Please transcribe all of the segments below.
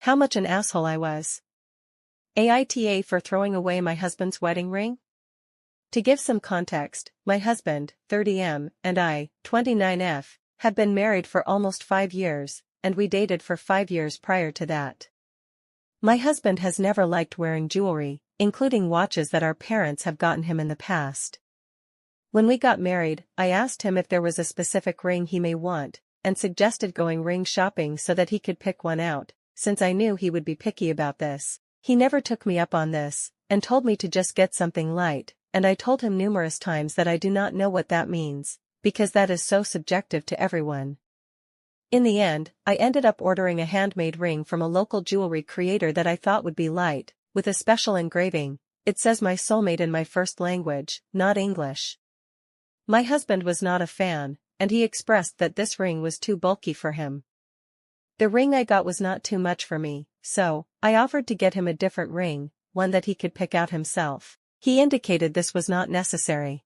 How much an asshole I was. AITA for throwing away my husband's wedding ring? To give some context, my husband, 30M, and I, 29F, had been married for almost 5 years, and we dated for 5 years prior to that. My husband has never liked wearing jewelry, including watches that our parents have gotten him in the past. When we got married, I asked him if there was a specific ring he may want, and suggested going ring shopping so that he could pick one out, since I knew he would be picky about this. He never took me up on this, and told me to just get something light, and I told him numerous times that I do not know what that means, because that is so subjective to everyone. In the end, I ended up ordering a handmade ring from a local jewelry creator that I thought would be light, with a special engraving. It says my soulmate in my first language, not English. My husband was not a fan, and he expressed that this ring was too bulky for him. The ring I got was not too much for me, so I offered to get him a different ring, one that he could pick out himself. He indicated this was not necessary.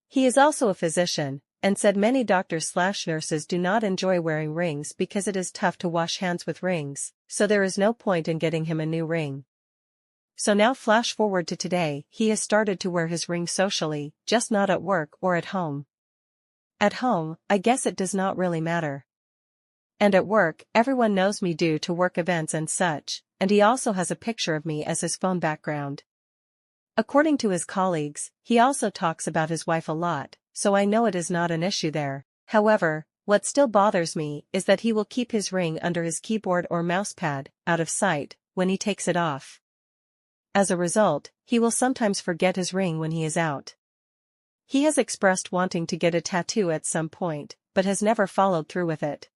He is also a physician, and said many doctors/nurses do not enjoy wearing rings because it is tough to wash hands with rings, so there is no point in getting him a new ring. So now flash forward to today, he has started to wear his ring socially, just not at work or at home. At home, I guess it does not really matter. And at work, everyone knows me due to work events and such, and he also has a picture of me as his phone background. According to his colleagues, he also talks about his wife a lot, so I know it is not an issue there. However, what still bothers me is that he will keep his ring under his keyboard or mousepad, out of sight, when he takes it off. As a result, he will sometimes forget his ring when he is out. He has expressed wanting to get a tattoo at some point, but has never followed through with it.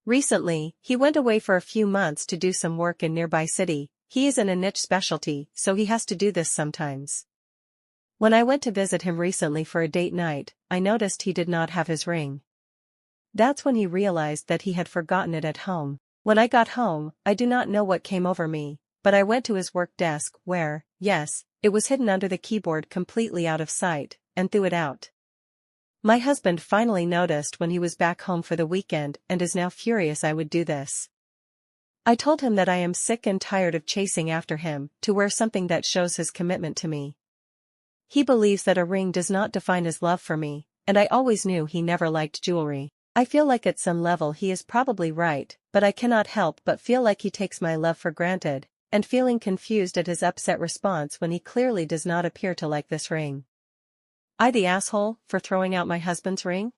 Recently, he went away for a few months to do some work in nearby city. He is in a niche specialty, so he has to do this sometimes. When I went to visit him recently for a date night, I noticed he did not have his ring. That's when he realized that he had forgotten it at home. When I got home, I do not know what came over me, but I went to his work desk where, yes, it was hidden under the keyboard completely out of sight, and threw it out. My husband finally noticed when he was back home for the weekend and is now furious I would do this. I told him that I am sick and tired of chasing after him to wear something that shows his commitment to me. He believes that a ring does not define his love for me, and I always knew he never liked jewelry. I feel like at some level he is probably right, but I cannot help but feel like he takes my love for granted, and feeling confused at his upset response when he clearly does not appear to like this ring. I the asshole for throwing out my husband's ring?